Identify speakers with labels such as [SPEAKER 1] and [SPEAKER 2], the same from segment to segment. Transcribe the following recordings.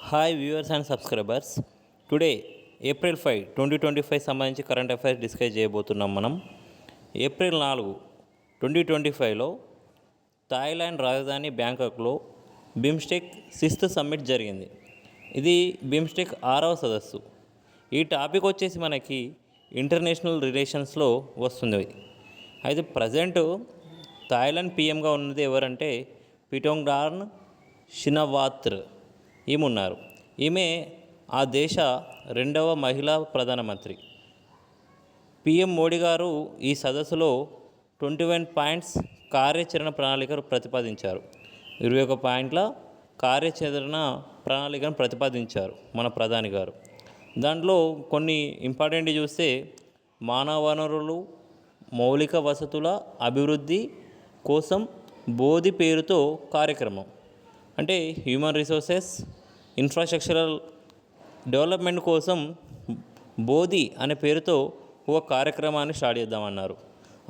[SPEAKER 1] Hi viewers and subscribers. Today April 5, 2025 సంబంధించి current affairs discuss చేయబోతున్నాం. మనం ఏప్రిల్ 4, 2025లో థాయిలాండ్ రాజధాని బ్యాంకాక్లో బిమ్స్టెక్ 6th సమ్మిట్ జరిగింది. ఇది బిమ్స్టెక్ 6వ సదస్సు. ఈ టాపిక్ వచ్చేసి మనకి ఇంటర్నేషనల్ రిలేషన్స్లో వస్తుంది. అయితే ప్రజెంట్ థాయిలాండ్ పిఎంగా ఉన్నది ఎవరంటే పిటోంగ్డార్న్ షినవాత్ర్ ఈమె ఉన్నారు. ఈమె ఆ దేశ 2వ మహిళా ప్రధానమంత్రి. పిఎం మోడీ గారు ఈ సదస్సులో 21 పాయింట్స్ కార్యాచరణ ప్రణాళికను ప్రతిపాదించారు. 21 పాయింట్ల కార్యాచరణ ప్రణాళికను ప్రతిపాదించారు మన ప్రధాని గారు. దాంట్లో కొన్ని ఇంపార్టెంట్ చూస్తే మానవ వనరులు, మౌలిక వసతుల అభివృద్ధి కోసం బోధి పేరుతో కార్యక్రమం, అంటే హ్యూమన్ రిసోర్సెస్ ఇన్ఫ్రాస్ట్రక్చరల్ డెవలప్మెంట్ కోసం బోధి అనే పేరుతో ఒక కార్యక్రమాన్ని స్టార్ట్ చేద్దామన్నారు.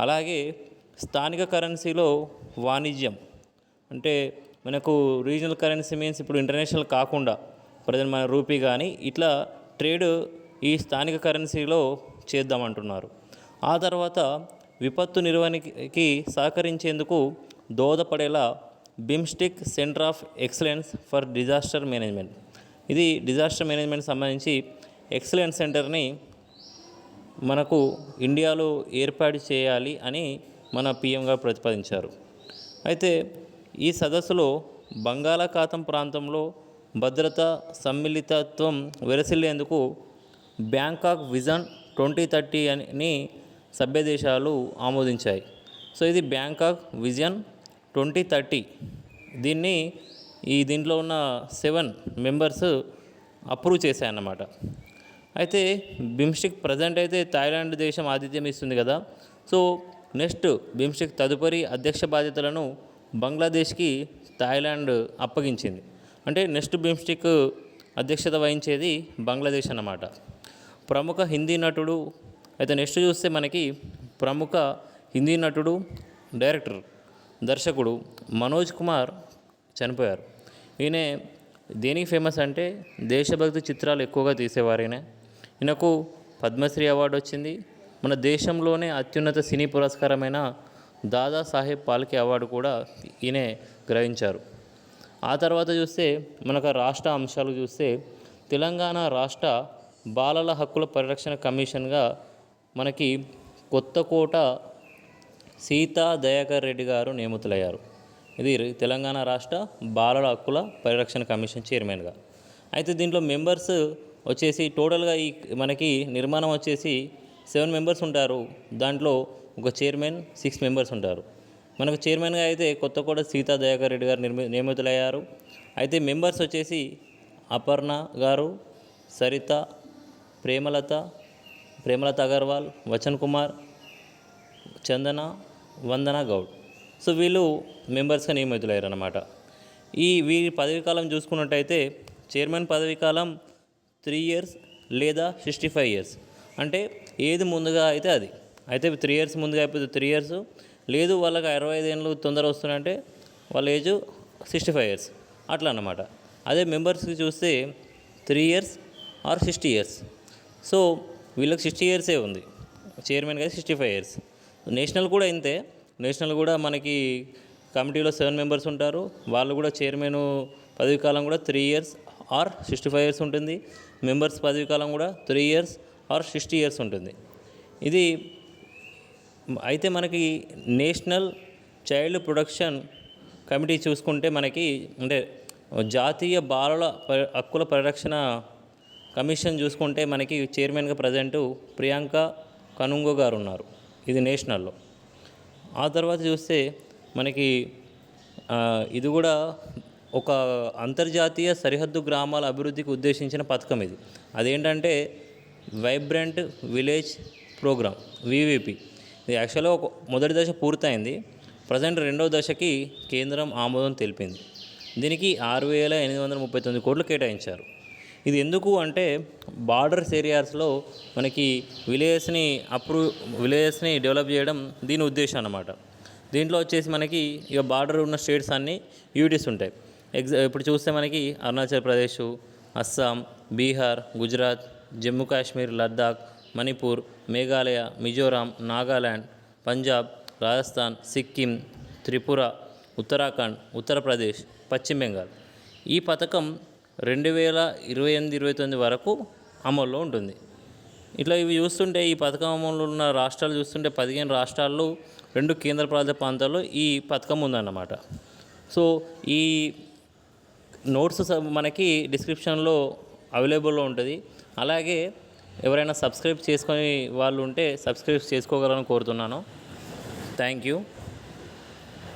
[SPEAKER 1] అలాగే స్థానిక కరెన్సీలో వాణిజ్యం, అంటే మనకు రీజనల్ కరెన్సీ మీన్స్ ఇప్పుడు ఇంటర్నేషనల్ కాకుండా ప్రజెంట్ మన రూపీ కానీ ఇట్లా ట్రేడ్ ఈ స్థానిక కరెన్సీలో చేద్దామంటున్నారు. ఆ తర్వాత విపత్తు నిర్వహణకి సహకరించేందుకు దోహదపడేలా BIMSTEC centre of excellence for disaster management, ఇది డిజాస్టర్ మేనేజ్మెంట్ సంబంధించి ఎక్సలెన్స్ సెంటర్ని మనకు ఇండియాలో ఏర్పాటు చేయాలి అని మన పిఎంగా ప్రతిపాదించారు. అయితే ఈ సదస్సులో బంగాళాఖాతం ప్రాంతంలో భద్రత సమ్మిళితత్వం వెరసిల్లేందుకు బ్యాంకాక్ విజన్ 2030 అని సభ్య దేశాలు ఆమోదించాయి. సో ఇది బ్యాంకాక్ విజన్ 2030. దీంట్లో ఉన్న 7 మెంబర్స్ అప్రూవ్ చేశాయన్నమాట. అయితే బిమ్స్టెక్ ప్రజెంట్ అయితే థాయిలాండ్ దేశం ఆతిథ్యం ఇస్తుంది కదా. సో నెక్స్ట్ బిమ్స్టెక్ తదుపరి అధ్యక్ష బాధ్యతలను బంగ్లాదేశ్కి థాయిలాండ్ అప్పగించింది. అంటే నెక్స్ట్ బిమ్స్టెక్ అధ్యక్షత వహించేది బంగ్లాదేశ్ అన్నమాట. ప్రముఖ హిందీ నటుడు, అయితే నెక్స్ట్ చూస్తే మనకి ప్రముఖ హిందీ నటుడు, డైరెక్టర్, దర్శకుడు మనోజ్ కుమార్ చనిపోయారు. ఈయన దేనికి ఫేమస్ అంటే దేశభక్తి చిత్రాలు ఎక్కువగా తీసేవారైనా. ఈయనకు పద్మశ్రీ అవార్డు వచ్చింది. మన దేశంలోనే అత్యున్నత సినీ పురస్కారమైన దాదాసాహెబ్ ఫాల్కే అవార్డు కూడా ఈయన గ్రహించారు. ఆ తర్వాత చూస్తే మనకు రాష్ట్ర అంశాలు చూస్తే తెలంగాణ రాష్ట్ర బాలల హక్కుల పరిరక్షణ కమిషన్గా మనకి కొత్తకోట సీతా దయాకర్ రెడ్డి గారు నియమితులయ్యారు. ఇది తెలంగాణ రాష్ట్ర బాలల హక్కుల పరిరక్షణ కమిషన్ చైర్మన్గా. అయితే దీంట్లో మెంబర్స్ వచ్చేసి టోటల్గా ఈ మనకి నిర్మాణం వచ్చేసి 7 మెంబర్స్ ఉంటారు. దాంట్లో ఒక చైర్మన్, 6 మెంబర్స్ ఉంటారు. మనకు చైర్మన్గా అయితే కొత్తకోట సీతా దయాకర్ రెడ్డి గారు నియమితులయ్యారు. అయితే మెంబర్స్ వచ్చేసి అపర్ణ గారు, సరిత, ప్రేమలత అగర్వాల్, వచన్ కుమార్, చందన, వందన గౌడ్. సో వీళ్ళు మెంబర్స్గా నియమితులయ్యారు అన్నమాట. వీరి పదవీకాలం చూసుకున్నట్టయితే చైర్మన్ పదవీకాలం 3 years లేదా 65 years, అంటే ఏది ముందుగా అయితే అది. అయితే 3 years ముందుగా అయిపోతే 3 years, లేదు వాళ్ళకి 65 ఏళ్ళు తొందర వస్తుందంటే వాళ్ళ ఏజ్ 65 years అట్లా అన్నమాట. అదే మెంబర్స్కి చూస్తే 3 years ఆర్ 60 years. సో వీళ్ళకి 60 years ఉంది, చైర్మన్గా 65 years. నేషనల్ కూడా ఇంతే. నేషనల్ కూడా మనకి కమిటీలో 7 మెంబర్స్ ఉంటారు. వాళ్ళు కూడా చైర్మన్ పదవీకాలం కూడా 3 years ఆర్ 65 years ఉంటుంది. మెంబర్స్ పదవీకాలం కూడా 3 years ఆర్ 60 years ఉంటుంది. ఇది అయితే మనకి నేషనల్ చైల్డ్ ప్రొటెక్షన్ కమిటీ చూసుకుంటే మనకి అంటే జాతీయ బాలల హక్కుల పరిరక్షణ కమిషన్ చూసుకుంటే మనకి చైర్మన్గా ప్రజెంటు ప్రియాంక కనుంగో గారు ఉన్నారు. ఇది నేషనల్లో. ఆ తర్వాత చూస్తే మనకి ఇది కూడా ఒక అంతర్జాతీయ సరిహద్దు గ్రామాల అభివృద్ధికి ఉద్దేశించిన పథకం ఇది. అదేంటంటే వైబ్రెంట్ విలేజ్ ప్రోగ్రామ్, వివిపి. ఇది యాక్చువల్గా మొదటి దశ పూర్తయింది. ప్రజెంట్ 2వ దశకి కేంద్రం ఆమోదం తెలిపింది. దీనికి 6,839 కోట్లు కేటాయించారు. ఇది ఎందుకు అంటే బార్డర్స్ ఏరియాస్లో మనకి విలేజెస్ని డెవలప్ చేయడం దీని ఉద్దేశం అన్నమాట. దీంట్లో వచ్చేసి మనకి బార్డర్ ఉన్న స్టేట్స్ అన్నీ యూటీస్ ఉంటాయి. ఇప్పుడు చూస్తే మనకి అరుణాచల్ ప్రదేశ్, అస్సాం, బీహార్, గుజరాత్, జమ్మూ కాశ్మీర్, లద్దాఖ్, మణిపూర్, మేఘాలయ, మిజోరాం, నాగాల్యాండ్, పంజాబ్, రాజస్థాన్, సిక్కిం, త్రిపుర, ఉత్తరాఖండ్, ఉత్తరప్రదేశ్, పశ్చిమ బెంగాల్. ఈ పథకం 2028-29 వరకు అమల్లో ఉంటుంది. ఇట్లా ఇవి చూస్తుంటే ఈ పథకం అమలు ఉన్న రాష్ట్రాలు చూస్తుంటే 15 రాష్ట్రాల్లో 2 కేంద్రపాలిత ప్రాంతాల్లో ఈ పథకం ఉందన్నమాట. సో ఈ నోట్స్ మనకి డిస్క్రిప్షన్లో అవైలబుల్లో ఉంటుంది. అలాగే ఎవరైనా సబ్స్క్రైబ్ చేసుకొని వాళ్ళు ఉంటే సబ్స్క్రైబ్ చేసుకోగలరని కోరుతున్నాను. Thank you.